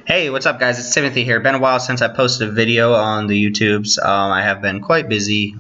Hey, what's up, guys? It's Timothy here. Been a while since I posted a video on the YouTubes. I have been quite busy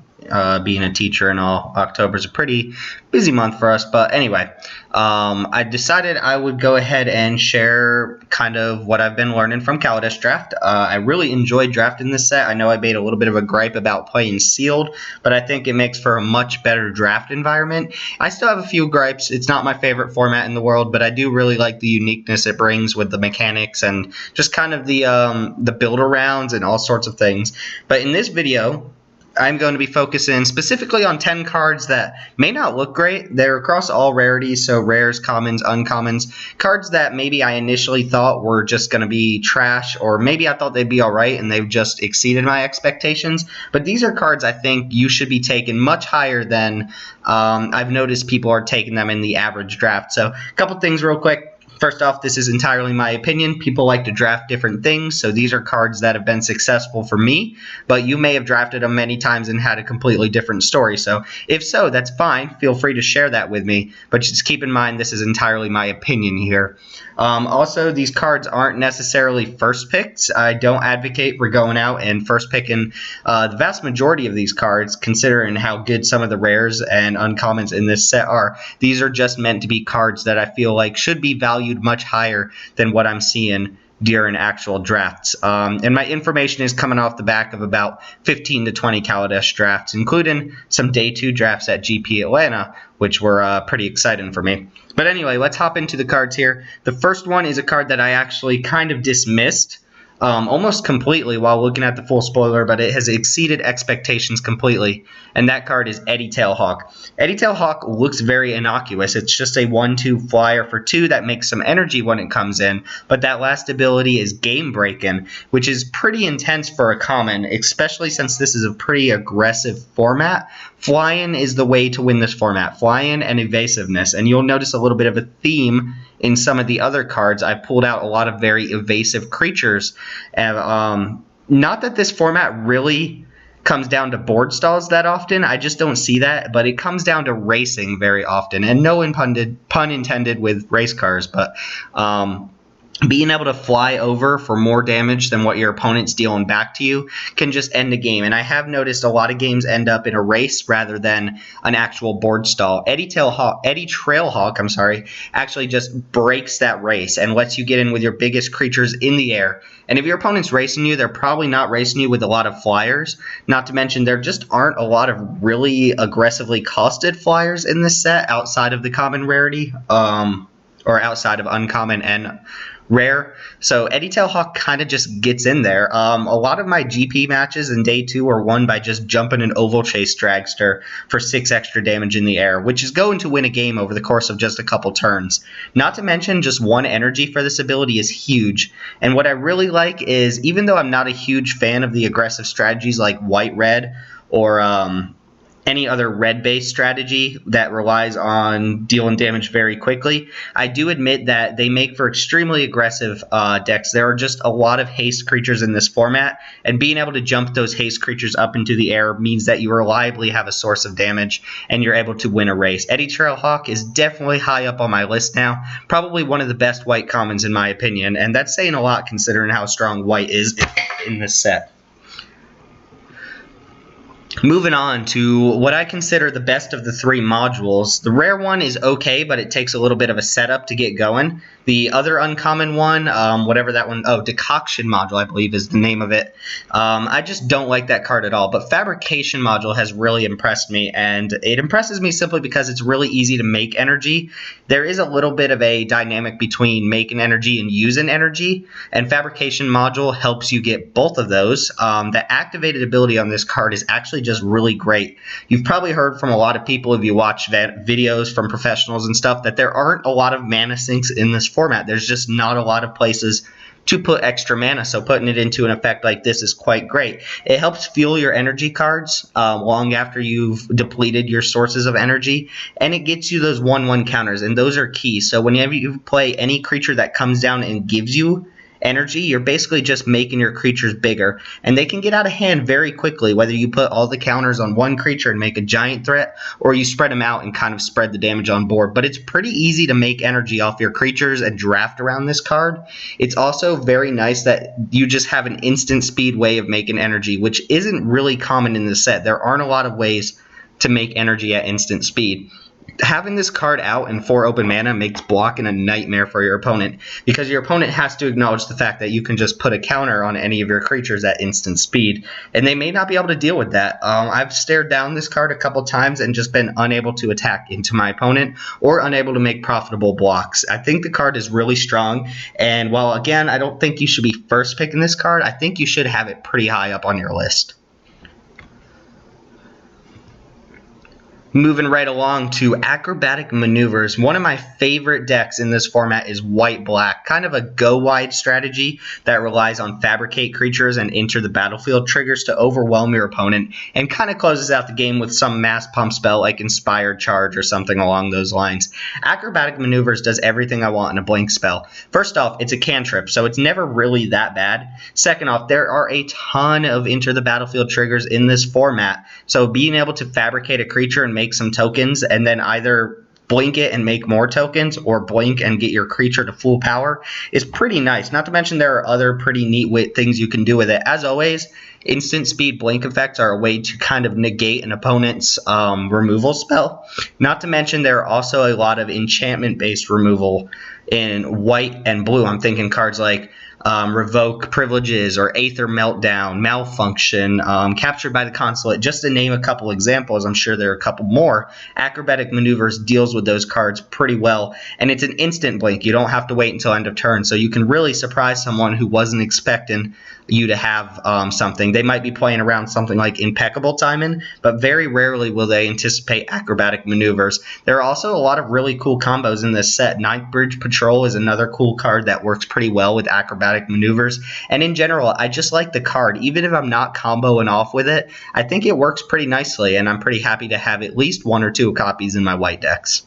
being a teacher and all. October's a pretty busy month for us, but anyway, I decided I would go ahead and share kind of what I've been learning from Kaladesh draft. I really enjoyed drafting this set. I know I made a little bit of a gripe about playing sealed, but I think it makes for a much better draft environment. I still have a few gripes. It's not my favorite format in the world, but I do really like the uniqueness it brings with the mechanics and just kind of the build arounds and all sorts of things. But in this video, I'm going to be focusing specifically on 10 cards that may not look great. They're across all rarities, so rares, commons, uncommons. Cards that maybe I initially thought were just going to be trash, or maybe I thought they'd be alright and they've just exceeded my expectations. But these are cards I think you should be taking much higher than I've noticed people are taking them in the average draft. So a couple things real quick. First off, this is entirely my opinion. People like to draft different things, so these are cards that have been successful for me, but you may have drafted them many times and had a completely different story. So if so, that's fine. Feel free to share that with me, but just keep in mind this is entirely my opinion here. Also, these cards aren't necessarily first picks. I don't advocate for going out and first picking the vast majority of these cards, considering how good some of the rares and uncommons in this set are. These are just meant to be cards that I feel like should be valued much higher than what I'm seeing during actual drafts. And my information is coming off the back of about 15 to 20 Kaladesh drafts, including some day 2 drafts at GP Atlanta, which were pretty exciting for me. But anyway, let's hop into the cards here. The first one is a card that I actually kind of dismissed almost completely while looking at the full spoiler, but it has exceeded expectations completely, and that card is Trailhawk. Trailhawk looks very innocuous. It's just a 1/2 flyer for 2 that makes some energy when it comes in, but that last ability is game breaking, which is pretty intense for a common, especially since this is a pretty aggressive format. Flying is the way to win this format, flying and evasiveness, and you'll notice a little bit of a theme in some of the other cards. I pulled out a lot of very evasive creatures. Not that this format really comes down to board stalls that often. I just don't see that, but it comes down to racing very often. And no pun intended with race cars, but being able to fly over for more damage than what your opponent's dealing back to you can just end a game. And I have noticed a lot of games end up in a race rather than an actual board stall. Trailhawk, actually just breaks that race and lets you get in with your biggest creatures in the air. And if your opponent's racing you, they're probably not racing you with a lot of flyers. Not to mention there just aren't a lot of really aggressively costed flyers in this set outside of the common rarity, or outside of uncommon and rare. So Trailhawk kind of just gets in there. A lot of my GP matches in day 2 are won by just jumping an oval chase dragster for 6 extra damage in the air, which is going to win a game over the course of just a couple turns. Not to mention just 1 energy for this ability is huge. And what I really like is, even though I'm not a huge fan of the aggressive strategies like white-red or any other red-based strategy that relies on dealing damage very quickly, I do admit that they make for extremely aggressive decks. There are just a lot of haste creatures in this format, and being able to jump those haste creatures up into the air means that you reliably have a source of damage, and you're able to win a race. Trailhawk is definitely high up on my list now, probably one of the best white commons in my opinion, and that's saying a lot considering how strong white is in this set. Moving on to what I consider the best of the 3 modules. The rare one is okay, but it takes a little bit of a setup to get going. The other uncommon one, whatever that one, Decoction module, I believe is the name of it. I just don't like that card at all, but Fabrication module has really impressed me, and it impresses me simply because it's really easy to make energy. There is a little bit of a dynamic between making energy and using energy, and Fabrication module helps you get both of those. The activated ability on this card is actually just really great. You've probably heard from a lot of people, if you watch videos from professionals and stuff, that there aren't a lot of mana sinks in this format. There's just not a lot of places to put extra mana, so putting it into an effect like this is quite great. It helps fuel your energy cards long after you've depleted your sources of energy, and it gets you those 1/1 counters, and those are key. So whenever you play any creature that comes down and gives you energy, you're basically just making your creatures bigger, and they can get out of hand very quickly, whether you put all the counters on one creature and make a giant threat, or you spread them out and kind of spread the damage on board. But it's pretty easy to make energy off your creatures and draft around this card. It's also very nice that you just have an instant speed way of making energy, which isn't really common in the set. There aren't a lot of ways to make energy at instant speed. Having this card out in 4 open mana makes blocking a nightmare for your opponent, because your opponent has to acknowledge the fact that you can just put a counter on any of your creatures at instant speed, and they may not be able to deal with that. I've stared down this card a couple times and just been unable to attack into my opponent or unable to make profitable blocks. I think the card is really strong, and while again I don't think you should be first picking this card, I think you should have it pretty high up on your list. Moving right along to Acrobatic Maneuvers. One of my favorite decks in this format is white-black, kind of a go-wide strategy that relies on fabricate creatures and enter the battlefield triggers to overwhelm your opponent, and kind of closes out the game with some mass pump spell like Inspired Charge or something along those lines. Acrobatic Maneuvers does everything I want in a blink spell. First off, it's a cantrip, so it's never really that bad. Second off, there are a ton of enter the battlefield triggers in this format, so being able to fabricate a creature and make some tokens and then either blink it and make more tokens or blink and get your creature to full power is pretty nice. Not to mention there are other pretty neat things you can do with it. As always, instant speed blink effects are a way to kind of negate an opponent's removal spell. Not to mention there are also a lot of enchantment based removal in white and blue. I'm thinking cards like Revoke Privileges or Aether Meltdown, Malfunction, Captured by the Consulate, just to name a couple examples. I'm sure there are a couple more. Acrobatic Maneuvers deals with those cards pretty well, and it's an instant blink. You don't have to wait until end of turn, so you can really surprise someone who wasn't expecting you to have something. They might be playing around something like Impeccable Timing, but very rarely will they anticipate Acrobatic Maneuvers. There are also a lot of really cool combos in this set. Ninth Bridge Patrol is another cool card that works pretty well with Acrobatic Maneuvers, and in general, I just like the card. Even if I'm not comboing off with it, I think it works pretty nicely, and I'm pretty happy to have at least 1 or 2 copies in my white decks.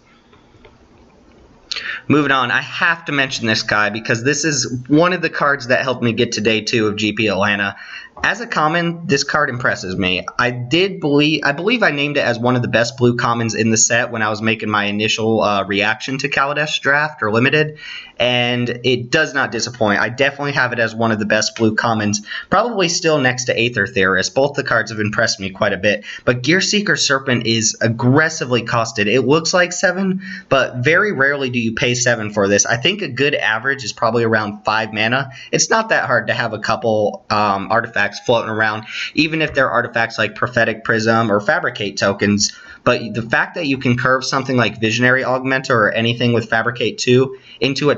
Moving on, I have to mention this guy because this is one of the cards that helped me get to day 2 of GP Atlanta. As a common, this card impresses me. I believe I named it as one of the best blue commons in the set when I was making my initial reaction to Kaladesh draft or limited, and it does not disappoint. I definitely have it as one of the best blue commons, probably still next to Aether Theorist. Both the cards have impressed me quite a bit, but Gearseeker Serpent is aggressively costed. It looks like 7, but very rarely do you pay 7 for this. I think a good average is probably around 5 mana. It's not that hard to have a couple artifacts floating around, even if they're artifacts like Prophetic Prism or Fabricate tokens. But the fact that you can curve something like Visionary Augmenter or anything with Fabricate 2 into a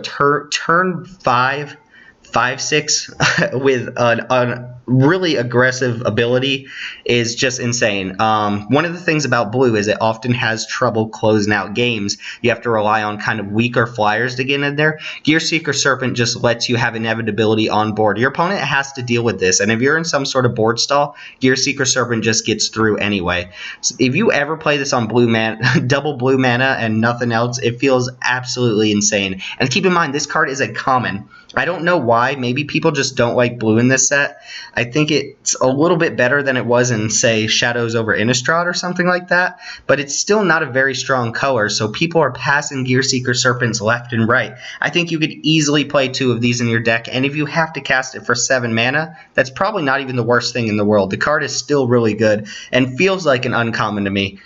turn 5, 5/6 with a really aggressive ability is just insane. One of the things about blue is it often has trouble closing out games. You have to rely on kind of weaker flyers to get in there. Gearseeker Serpent just lets you have inevitability on board. Your opponent has to deal with this, and if you're in some sort of board stall, Gearseeker Serpent just gets through anyway. So if you ever play this on blue mana, double blue mana and nothing else, it feels absolutely insane. And keep in mind, this card is a common. I don't know why. Maybe people just don't like blue in this set. I think it's a little bit better than it was in, say, Shadows over Innistrad or something like that, but it's still not a very strong color, so people are passing Gearseeker Serpents left and right. I think you could easily play 2 of these in your deck, and if you have to cast it for 7 mana, that's probably not even the worst thing in the world. The card is still really good and feels like an uncommon to me.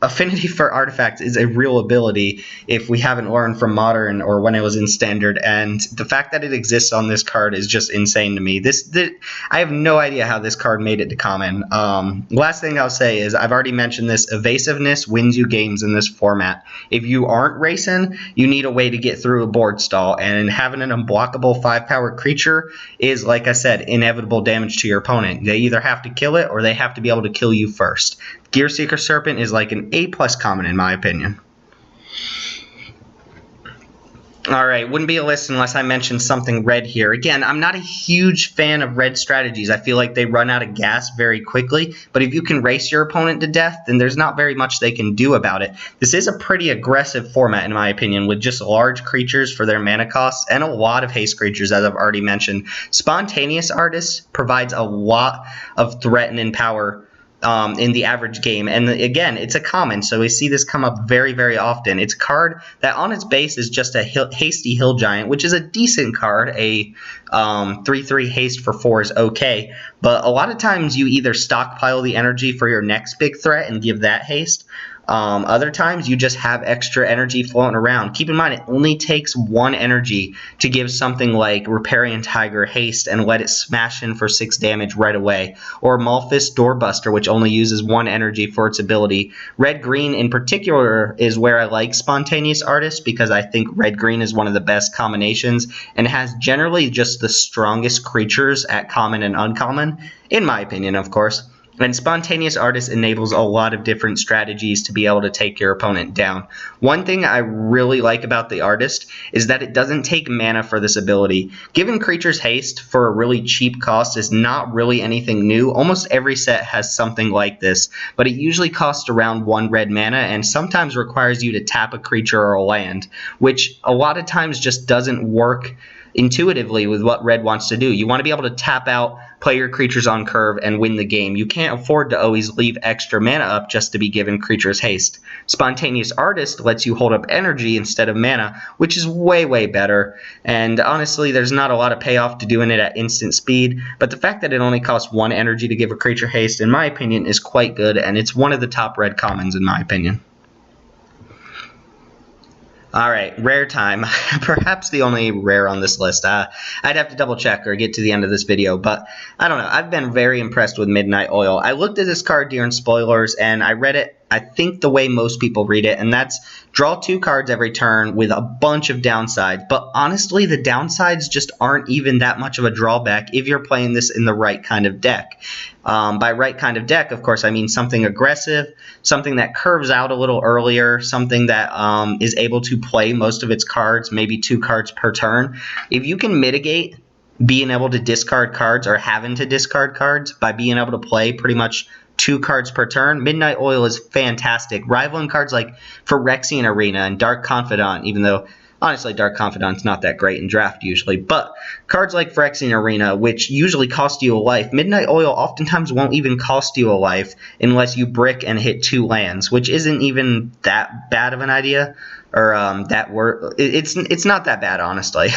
Affinity for artifacts is a real ability if we haven't learned from Modern or when it was in Standard, and the fact that it exists on this card is just insane to me. I have no idea how this card made it to common. Last thing I'll say is I've already mentioned this. Evasiveness wins you games in this format. If you aren't racing, you need a way to get through a board stall, and having an unblockable 5-power creature is, like I said, inevitable damage to your opponent. They either have to kill it or they have to be able to kill you first. Gearseeker Serpent is like an A+ common in my opinion. Alright, wouldn't be a list unless I mentioned something red here. Again, I'm not a huge fan of red strategies. I feel like they run out of gas very quickly, but if you can race your opponent to death, then there's not very much they can do about it. This is a pretty aggressive format, in my opinion, with just large creatures for their mana costs and a lot of haste creatures, as I've already mentioned. Spontaneous Artist provides a lot of threat and power in the average game, and again, it's a common, so we see this come up very, very often. It's a card that on its base is just a hasty hill giant, which is a decent card. A 3/3 haste for 4 is okay, but a lot of times you either stockpile the energy for your next big threat and give that haste. Other times you just have extra energy floating around. Keep in mind, it only takes 1 energy to give something like Riparian Tiger haste and let it smash in for 6 damage right away. Or Malphus Doorbuster, which only uses 1 energy for its ability. Red-green in particular is where I like Spontaneous Artist, because I think red-green is one of the best combinations and has generally just the strongest creatures at common and uncommon, in my opinion, of course. And Spontaneous Artist enables a lot of different strategies to be able to take your opponent down. One thing I really like about the Artist is that it doesn't take mana for this ability. Giving creatures haste for a really cheap cost is not really anything new. Almost every set has something like this, but it usually costs around 1 red mana and sometimes requires you to tap a creature or a land, which a lot of times just doesn't work intuitively with what red wants to do. You want to be able to tap out, play your creatures on curve, and win the game. You can't afford to always leave extra mana up just to be given creatures haste. Spontaneous Artist lets you hold up energy instead of mana, which is way, way better. And honestly, there's not a lot of payoff to doing it at instant speed, but the fact that it only costs 1 energy to give a creature haste, in my opinion, is quite good, and it's one of the top red commons, in my opinion. Alright, rare time. Perhaps the only rare on this list. I'd have to double check or get to the end of this video, but I don't know. I've been very impressed with Midnight Oil. I looked at this card during spoilers, and I read it, I think, the way most people read it, and that's draw 2 cards every turn with a bunch of downsides. But honestly, the downsides just aren't even that much of a drawback if you're playing this in the right kind of deck. By right kind of deck, of course, I mean something aggressive, something that curves out a little earlier, something that is able to play most of its cards, maybe 2 cards per turn. If you can mitigate being able to discard cards or having to discard cards by being able to play pretty much 2 cards per turn, Midnight Oil is fantastic. Rivaling cards like Phyrexian Arena and Dark Confidant, even though honestly Dark Confidant's not that great in draft usually, but cards like Phyrexian Arena, which usually cost you a life, Midnight Oil oftentimes won't even cost you a life unless you brick and hit 2 lands, which isn't even that bad of an idea. Or it's not that bad, honestly.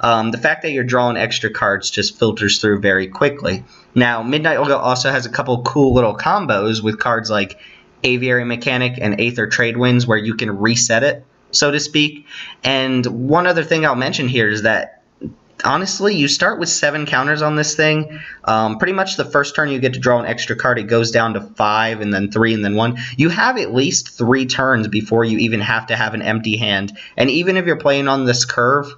The fact that you're drawing extra cards just filters through very quickly. Now, Midnight Oil also has a couple cool little combos with cards like Aviary Mechanic and Aether Tradewinds, where you can reset it, so to speak. And one other thing I'll mention here is that honestly, you start with 7 counters on this thing. Pretty much the first turn you get to draw an extra card, it goes down to 5 and then 3 and then 1. You have at least 3 turns before you even have to have an empty hand. And even if you're playing on this curve,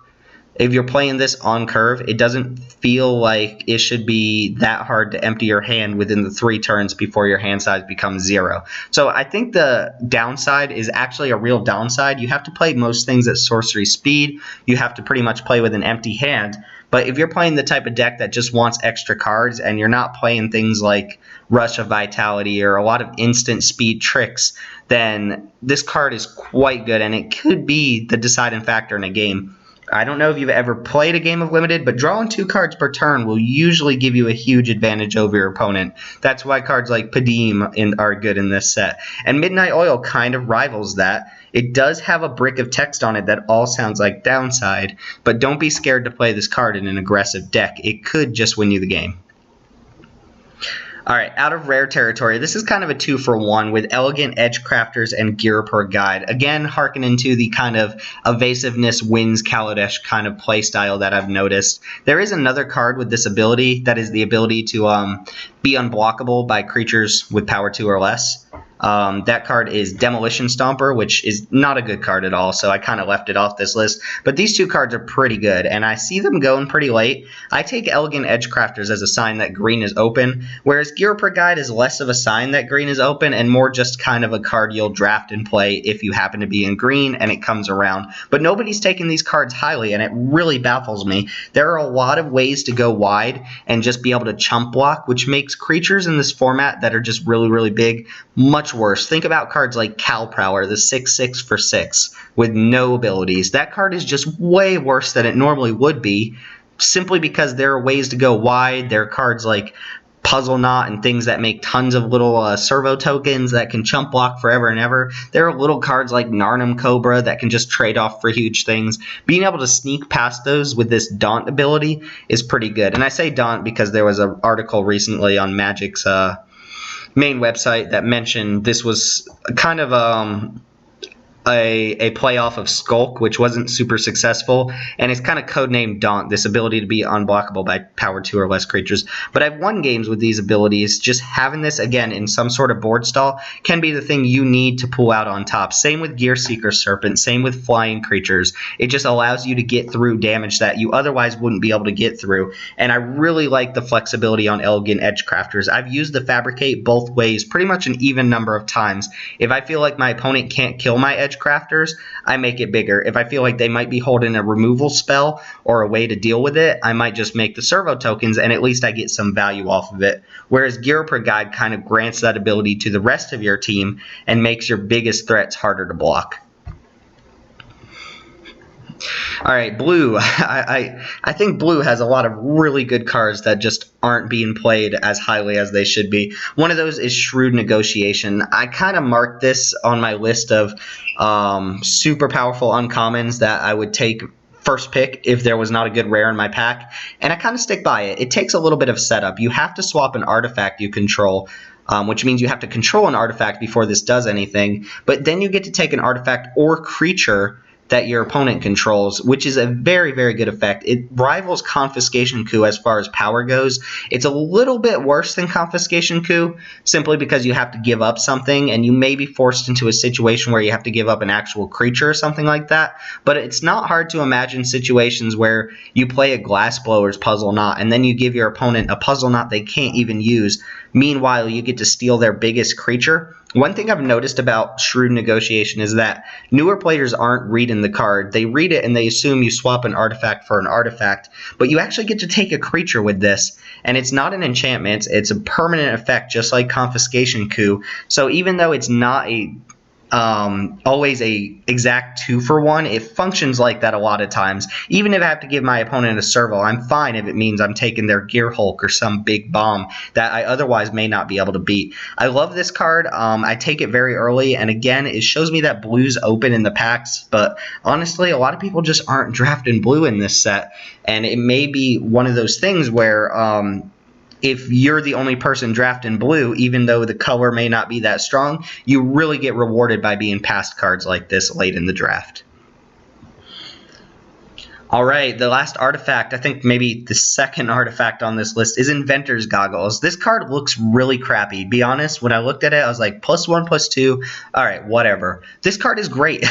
if you're playing this on curve, it doesn't feel like it should be that hard to empty your hand within the 3 turns before your hand size becomes 0. So I think the downside is actually a real downside. You have to play most things at sorcery speed. You have to pretty much play with an empty hand. But if you're playing the type of deck that just wants extra cards and you're not playing things like Rush of Vitality or a lot of instant speed tricks, then this card is quite good, and it could be the deciding factor in a game. I don't know if you've ever played a game of Limited, but drawing 2 cards per turn will usually give you a huge advantage over your opponent. That's why cards like Padim are good in this set. And Midnight Oil kind of rivals that. It does have a brick of text on it that all sounds like downside, but don't be scared to play this card in an aggressive deck. It could just win you the game. Alright, out of rare territory, this is kind of a 2-for-1 with Elegant Edgecrafters and Gear Per Guide. Again, hearkening to the kind of evasiveness wins Kaladesh kind of playstyle that I've noticed. There is another card with this ability that is the ability to be unblockable by creatures with power 2 or less. That card is Demolition Stomper, which is not a good card at all, so I kind of left it off this list. But these two cards are pretty good, and I see them going pretty late. I take Elegant Edgecrafters as a sign that green is open, whereas Gear Per Guide is less of a sign that green is open and more just kind of a card you'll draft and play if you happen to be in green and it comes around. But nobody's taking these cards highly, and it really baffles me. There are a lot of ways to go wide and just be able to chump block, which makes creatures in this format that are just really, really big much worse. Think about cards like Cal Prowler, the 6/6 for 6 with no abilities. That card is just way worse than it normally would be, simply because there are ways to go wide. There are cards like Puzzle Knot and things that make tons of little servo tokens that can chump block forever and ever. There are little cards like Narnum Cobra that can just trade off for huge things. Being able to sneak past those with this Daunt ability is pretty good. And I say Daunt because there was an article recently on Magic's main website that mentioned this was kind of a playoff of Skulk, which wasn't super successful, and it's kind of codenamed Daunt, this ability to be unblockable by power 2 or less creatures. But I've won games with these abilities. Just having this, again, in some sort of board stall can be the thing you need to pull out on top. Same with Gear Seeker Serpent, same with flying creatures. It just allows you to get through damage that you otherwise wouldn't be able to get through, and I really like the flexibility on Elegant Edgecrafters. I've used the Fabricate both ways pretty much an even number of times. If I feel like my opponent can't kill my Edgecrafters, I make it bigger. If I feel like they might be holding a removal spell or a way to deal with it, I might just make the servo tokens, and at least I get some value off of it. Whereas Gear Per Guide kind of grants that ability to the rest of your team and makes your biggest threats harder to block. All right, blue. I think blue has a lot of really good cards that just aren't being played as highly as they should be. One of those is Shrewd Negotiation. I kind of marked this on my list of super powerful uncommons that I would take first pick if there was not a good rare in my pack, and I kind of stick by it. It takes a little bit of setup. You have to swap an artifact you control, which means you have to control an artifact before this does anything, but then you get to take an artifact or creature that your opponent controls, which is a very, very good effect. It rivals Confiscation Coup as far as power goes. It's a little bit worse than Confiscation Coup, simply because you have to give up something, and you may be forced into a situation where you have to give up an actual creature or something like that. But it's not hard to imagine situations where you play a Glassblower's Puzzle Knot, and then you give your opponent a Puzzle Knot they can't even use. Meanwhile, you get to steal their biggest creature. One thing I've noticed about Shrewd Negotiation is that newer players aren't reading the card. They read it and they assume you swap an artifact for an artifact, but you actually get to take a creature with this, and it's not an enchantment. It's a permanent effect, just like Confiscation Coup. So even though it's not always a exact 2-for-1, it functions like that a lot of times. Even if I have to give my opponent a servo, I'm fine if it means I'm taking their Gear Hulk or some big bomb that I otherwise may not be able to beat. I love this card. I take it very early, and again, it shows me that blue's open in the packs, but honestly, a lot of people just aren't drafting blue in this set, and it may be one of those things where if you're the only person drafting blue, even though the color may not be that strong, you really get rewarded by being passed cards like this late in the draft. All right, the last artifact, I think maybe the second artifact on this list, is Inventors Goggles. This card looks really crappy. Be honest, when I looked at it, I was like, +1/+2, all right, whatever. This card is great.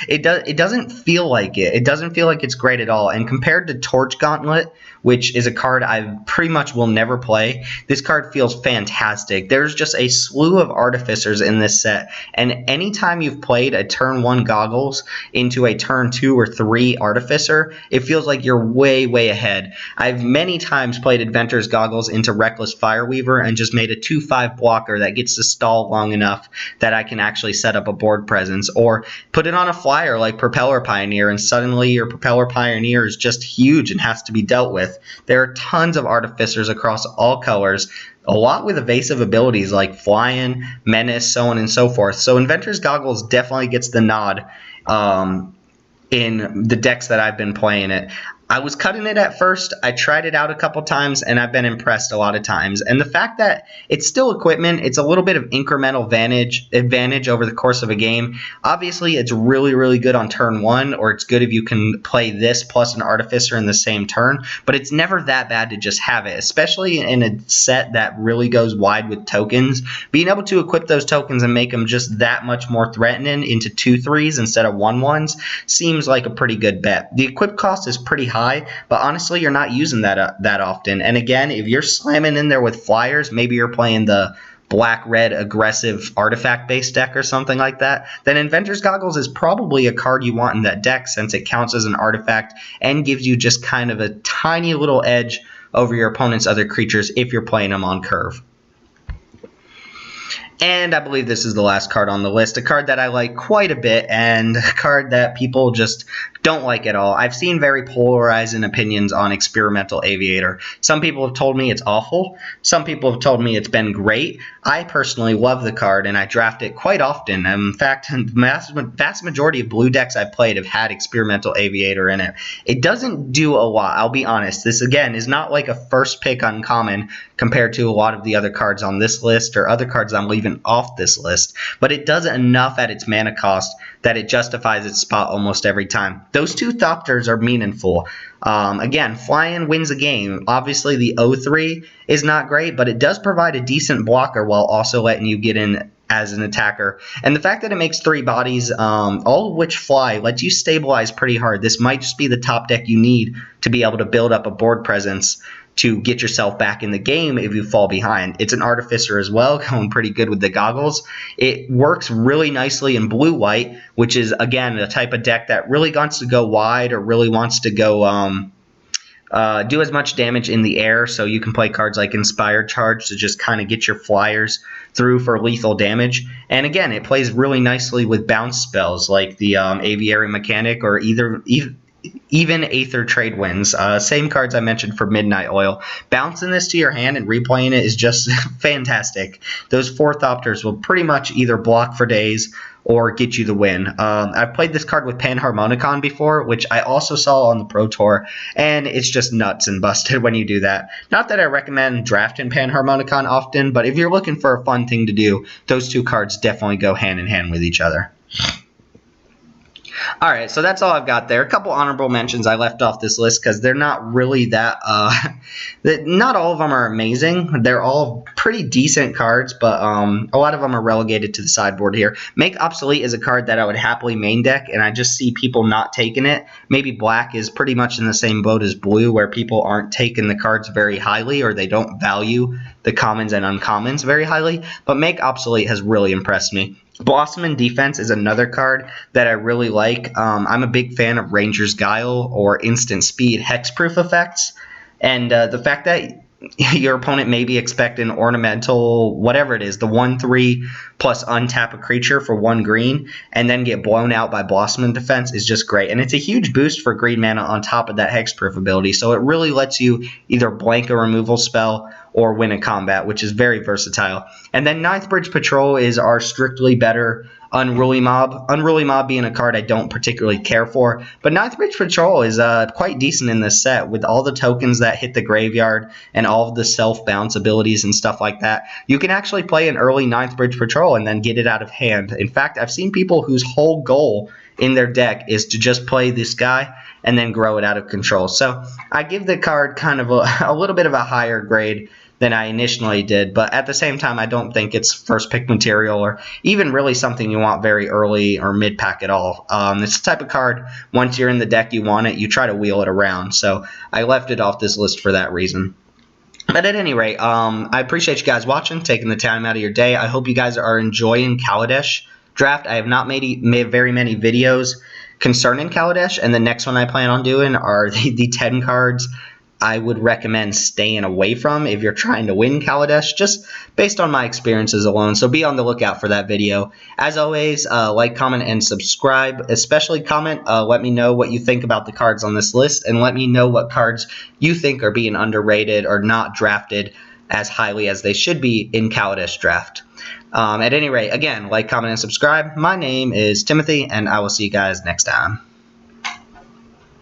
It doesn't feel like it. It doesn't feel like it's great at all. And compared to Torch Gauntlet, which is a card I pretty much will never play, this card feels fantastic. There's just a slew of Artificers in this set, and anytime you've played a turn 1 Goggles into a turn 2 or 3 Artificer, it feels like you're way, way ahead. I've many times played Inventors Goggles into Reckless Fireweaver and just made a 2/5 blocker that gets to stall long enough that I can actually set up a board presence, or put it on a flyer like Propeller Pioneer, and suddenly your Propeller Pioneer is just huge and has to be dealt with. There are tons of Artificers across all colors, a lot with evasive abilities like Flying, Menace, so on and so forth. So Inventors Goggles definitely gets the nod in the decks that I've been playing it. I was cutting it at first. I tried it out a couple times, and I've been impressed a lot of times. And the fact that it's still equipment, it's a little bit of incremental advantage over the course of a game. Obviously, it's really, really good on turn 1, or it's good if you can play this plus an Artificer in the same turn. But it's never that bad to just have it, especially in a set that really goes wide with tokens. Being able to equip those tokens and make them just that much more threatening into 2/3s instead of 1/1s seems like a pretty good bet. The equip cost is pretty high, but honestly, you're not using that often. And again, if you're slamming in there with flyers, maybe you're playing the black-red aggressive artifact-based deck or something like that, then Inventors Goggles is probably a card you want in that deck since it counts as an artifact and gives you just kind of a tiny little edge over your opponent's other creatures if you're playing them on curve. And I believe this is the last card on the list, a card that I like quite a bit and a card that people just don't like at all. I've seen very polarizing opinions on Experimental Aviator. Some people have told me it's awful. Some people have told me it's been great. I personally love the card, and I draft it quite often. In fact, the vast majority of blue decks I've played have had Experimental Aviator in it. It doesn't do a lot, I'll be honest. This, again, is not like a first pick uncommon compared to a lot of the other cards on this list or other cards I'm leaving off this list, but it does enough at its mana cost that it justifies its spot almost every time. Those 2 Thopters are meaningful. Again, flying wins a game. Obviously, the 0/3 is not great, but it does provide a decent blocker while also letting you get in as an attacker. And the fact that it makes 3 bodies, all of which fly, lets you stabilize pretty hard. This might just be the top deck you need to be able to build up a board presence to get yourself back in the game if you fall behind. It's an Artificer as well, going pretty good with the goggles. It works really nicely in blue-white, which is, again, a type of deck that really wants to go wide or really wants to go do as much damage in the air, so you can play cards like Inspired Charge to just kind of get your flyers through for lethal damage. And again, it plays really nicely with bounce spells like the Aviary Mechanic or even Aether Trade Winds. Same cards I mentioned for Midnight Oil. Bouncing this to your hand and replaying it is just fantastic. Those 4 Thopters will pretty much either block for days or get you the win. I've played this card with Panharmonicon before, which I also saw on the Pro Tour, and it's just nuts and busted when you do that. Not that I recommend drafting Panharmonicon often, but if you're looking for a fun thing to do, those 2 cards definitely go hand in hand with each other. Alright, so that's all I've got there. A couple honorable mentions I left off this list because they're not really that, not all of them are amazing. They're all pretty decent cards, but a lot of them are relegated to the sideboard here. Make Obsolete is a card that I would happily main deck, and I just see people not taking it. Maybe black is pretty much in the same boat as blue, where people aren't taking the cards very highly, or they don't value the commons and uncommons very highly, but Make Obsolete has really impressed me. Blossom in Defense is another card that I really like. I'm a big fan of Ranger's Guile or Instant Speed hexproof effects, and the fact that your opponent may be expecting ornamental, whatever it is, the 1/3 plus untap a creature for 1 green and then get blown out by Blossom in Defense is just great. And it's a huge boost for green mana on top of that hexproof ability, so it really lets you either blank a removal spell or win a combat, which is very versatile. And then Ninth Bridge Patrol is our strictly better Unruly Mob. Unruly Mob being a card I don't particularly care for, but Ninth Bridge Patrol is quite decent in this set with all the tokens that hit the graveyard and all of the self-bounce abilities and stuff like that. You can actually play an early Ninth Bridge Patrol and then get it out of hand. In fact, I've seen people whose whole goal in their deck is to just play this guy and then grow it out of control. So I give the card kind of a little bit of a higher grade than I initially did, but at the same time, I don't think it's first pick material or even really something you want very early or mid pack at all. It's the type of card, once you're in the deck you want it, you try to wheel it around, so I left it off this list for that reason. But at any rate, I appreciate you guys watching, taking the time out of your day. I hope you guys are enjoying Kaladesh draft. I have not made very many videos concerning Kaladesh, and the next one I plan on doing are the 10 cards I would recommend staying away from if you're trying to win Kaladesh, just based on my experiences alone. So be on the lookout for that video. As always, like, comment, and subscribe. Especially comment. Let me know what you think about the cards on this list, and let me know what cards you think are being underrated or not drafted as highly as they should be in Kaladesh draft. At any rate, again, like, comment, and subscribe. My name is Timothy, and I will see you guys next time.